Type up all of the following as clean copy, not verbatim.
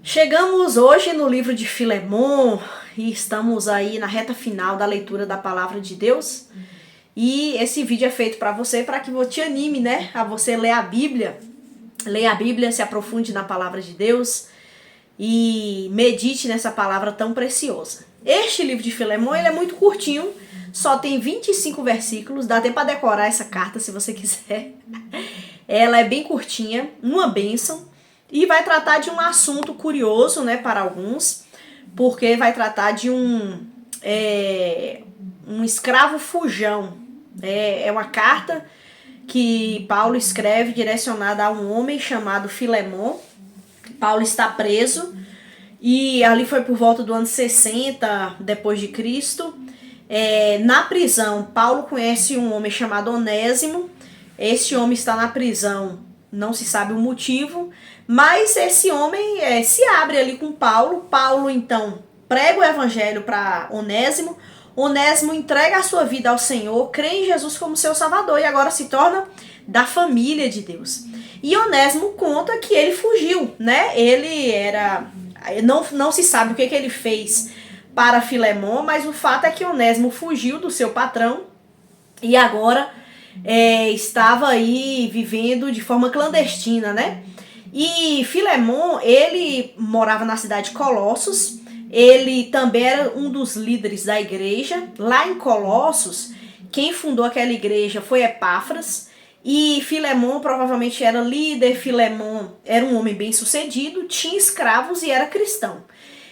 Chegamos hoje no livro de Filemon e estamos aí na reta final da leitura da palavra de Deus. E esse vídeo é feito para você, para que te anime, né, a você ler a Bíblia. Leia a Bíblia, se aprofunde na palavra de Deus e medite nessa palavra tão preciosa. Este livro de Filemon, ele é muito curtinho, só tem 25 versículos, dá até para decorar essa carta se você quiser. Ela é bem curtinha, uma bênção. E vai tratar de um assunto curioso, né, para alguns, porque vai tratar de um escravo fujão. É uma carta que Paulo escreve direcionada a um homem chamado Filemon. Paulo está preso e ali foi por volta do ano 60 depois de Cristo. Na prisão, Paulo conhece um homem chamado Onésimo. Esse homem está na prisão, não se sabe o motivo, mas esse homem se abre ali com Paulo. Paulo, então, prega o evangelho para Onésimo. Onésimo entrega a sua vida ao Senhor, crê em Jesus como seu salvador e agora se torna da família de Deus. E Onésimo conta que ele fugiu, né? Ele era... Não se sabe o que ele fez para Filemon, mas o fato é que Onésimo fugiu do seu patrão e agora estava aí vivendo de forma clandestina, né? E Filemon, ele morava na cidade de Colossos, ele também era um dos líderes da igreja. Lá em Colossos, quem fundou aquela igreja foi Epáfras, e Filemon provavelmente era líder. Filemon era um homem bem sucedido, tinha escravos e era cristão.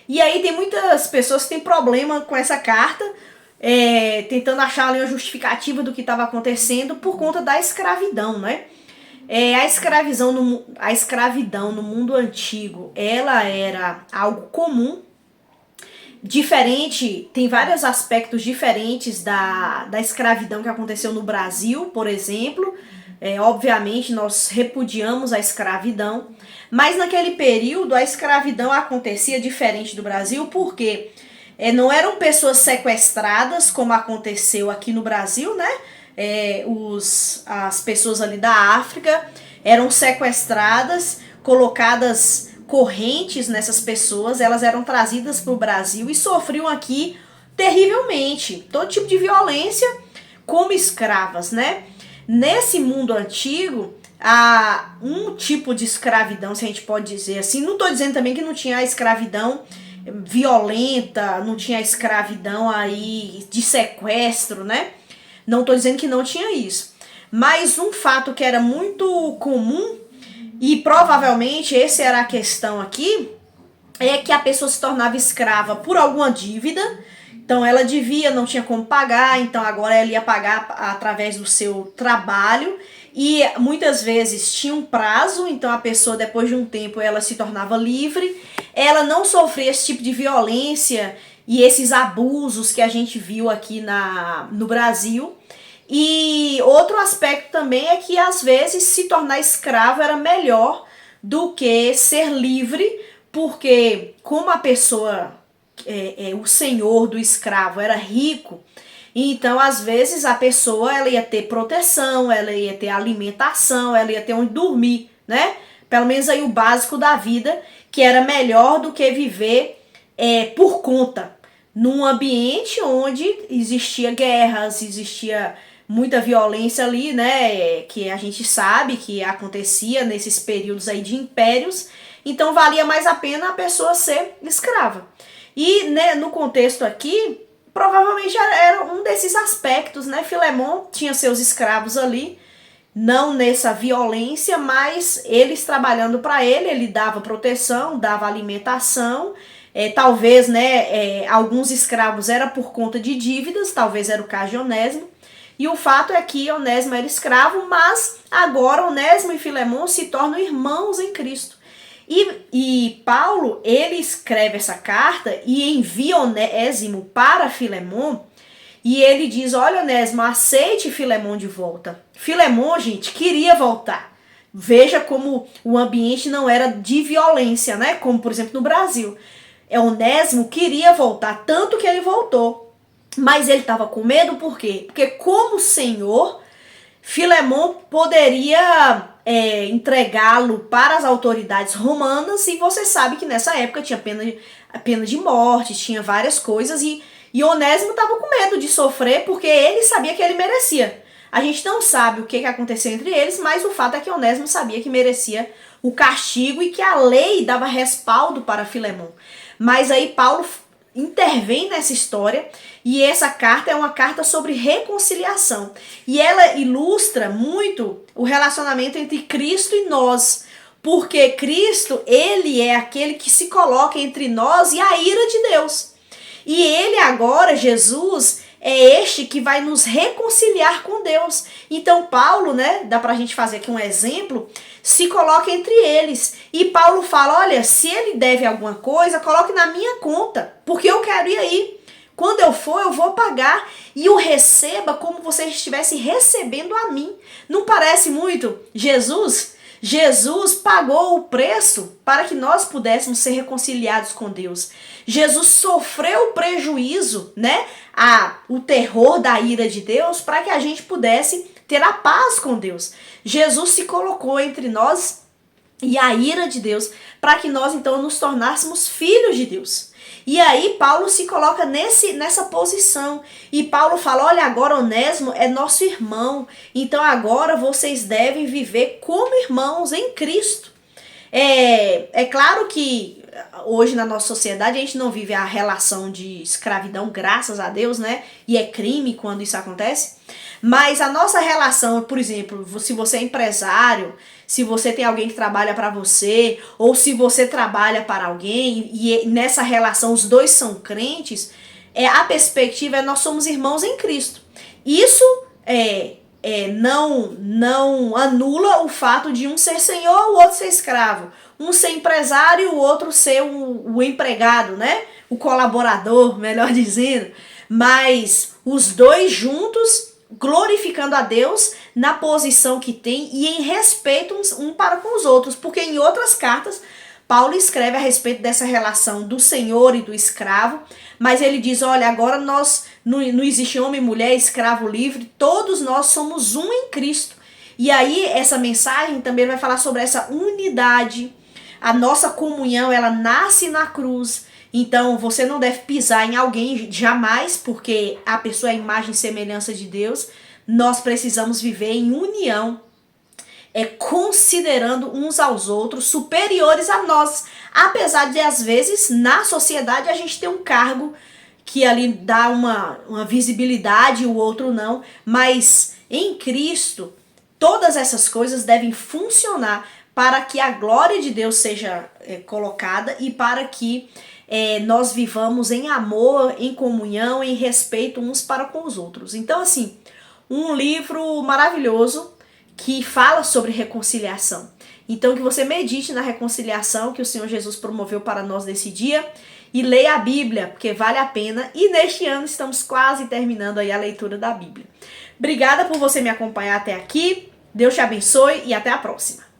E aí tem muitas pessoas que têm problema com essa carta, tentando achar ali uma justificativa do que estava acontecendo por conta da escravidão, né? A escravidão no mundo antigo, ela era algo comum, diferente, tem vários aspectos diferentes da escravidão que aconteceu no Brasil, por exemplo. Obviamente nós repudiamos a escravidão, mas naquele período a escravidão acontecia diferente do Brasil, porque não eram pessoas sequestradas como aconteceu aqui no Brasil, né? As pessoas ali da África eram sequestradas, colocadas correntes nessas pessoas, elas eram trazidas para o Brasil e sofriam aqui terrivelmente todo tipo de violência como escravas, né? Nesse mundo antigo, há um tipo de escravidão, se a gente pode dizer assim. Não estou dizendo também que não tinha a escravidão violenta, não tinha a escravidão aí de sequestro, né? Não estou dizendo que não tinha isso. Mas um fato que era muito comum, e provavelmente essa era a questão aqui, é que a pessoa se tornava escrava por alguma dívida. Então ela devia, não tinha como pagar, então agora ela ia pagar através do seu trabalho. E muitas vezes tinha um prazo, então a pessoa depois de um tempo ela se tornava livre. Ela não sofria esse tipo de violência e esses abusos que a gente viu aqui no Brasil. E outro aspecto também é que às vezes se tornar escravo era melhor do que ser livre, porque como a pessoa, o senhor do escravo era rico, então às vezes a pessoa ela ia ter proteção, ela ia ter alimentação, ela ia ter onde dormir, né? Pelo menos aí o básico da vida, que era melhor do que viver por conta, num ambiente onde existia guerras, existia muita violência ali, né, que a gente sabe que acontecia nesses períodos aí de impérios. Então valia mais a pena a pessoa ser escrava. E, né, no contexto aqui, provavelmente era um desses aspectos, né? Filemon tinha seus escravos ali, não nessa violência, mas eles trabalhando para ele dava proteção, dava alimentação. Talvez, né, alguns escravos era por conta de dívidas, talvez era o caso de Onésimo. E o fato é que Onésimo era escravo, mas agora Onésimo e Filemon se tornam irmãos em Cristo. E Paulo, ele escreve essa carta e envia Onésimo para Filemon, e ele diz: olha, Onésimo, aceite Filemon de volta. Filemon, gente, queria voltar. Veja como o ambiente não era de violência, né? Como, por exemplo, no Brasil. Onésimo queria voltar, tanto que ele voltou. Mas ele estava com medo, por quê? Porque como Senhor, Filemon poderia entregá-lo para as autoridades romanas, e você sabe que nessa época tinha pena de morte, tinha várias coisas, e Onésimo estava com medo de sofrer porque ele sabia que ele merecia. A gente não sabe o que aconteceu entre eles, mas o fato é que Onésimo sabia que merecia o castigo e que a lei dava respaldo para Filemon. Mas aí Paulo intervém nessa história, e essa carta é uma carta sobre reconciliação. E ela ilustra muito o relacionamento entre Cristo e nós, porque Cristo, ele é aquele que se coloca entre nós e a ira de Deus. E ele agora, Jesus, é este que vai nos reconciliar com Deus. Então Paulo, dá pra gente fazer aqui um exemplo, se coloca entre eles. E Paulo fala, olha, se ele deve alguma coisa, coloque na minha conta, porque eu quero ir aí. Quando eu for, eu vou pagar, e o receba como você estivesse recebendo a mim. Não parece muito Jesus? Jesus pagou o preço para que nós pudéssemos ser reconciliados com Deus. Jesus sofreu o prejuízo, o terror da ira de Deus, para que a gente pudesse ter a paz com Deus. Jesus se colocou entre nós e a ira de Deus, para que nós então nos tornássemos filhos de Deus. E aí Paulo se coloca nessa posição. E Paulo fala, olha, agora Onésimo é nosso irmão. Então agora vocês devem viver como irmãos em Cristo. É claro que hoje na nossa sociedade a gente não vive a relação de escravidão, graças a Deus, E é crime quando isso acontece. Mas a nossa relação, por exemplo, se você é empresário, se você tem alguém que trabalha para você, ou se você trabalha para alguém, e nessa relação os dois são crentes, a perspectiva é nós somos irmãos em Cristo. Isso não anula o fato de um ser senhor, o outro ser escravo. Um ser empresário, o outro ser o empregado, O colaborador, melhor dizendo. Mas os dois juntos, glorificando a Deus na posição que tem e em respeito um para com os outros. Porque em outras cartas, Paulo escreve a respeito dessa relação do senhor e do escravo, mas ele diz, olha, agora não existe homem, mulher, escravo, livre, todos nós somos um em Cristo. E aí essa mensagem também vai falar sobre essa unidade. A nossa comunhão, ela nasce na cruz. Então você não deve pisar em alguém jamais, porque a pessoa é a imagem e semelhança de Deus. Nós precisamos viver em união, considerando uns aos outros superiores a nós. Apesar de, às vezes, na sociedade a gente ter um cargo que ali dá uma visibilidade e o outro não. Mas em Cristo, todas essas coisas devem funcionar para que a glória de Deus seja colocada e para que nós vivamos em amor, em comunhão, em respeito uns para com os outros. Então, assim, um livro maravilhoso que fala sobre reconciliação. Então, que você medite na reconciliação que o Senhor Jesus promoveu para nós nesse dia e leia a Bíblia, porque vale a pena. E neste ano estamos quase terminando aí a leitura da Bíblia. Obrigada por você me acompanhar até aqui. Deus te abençoe e até a próxima.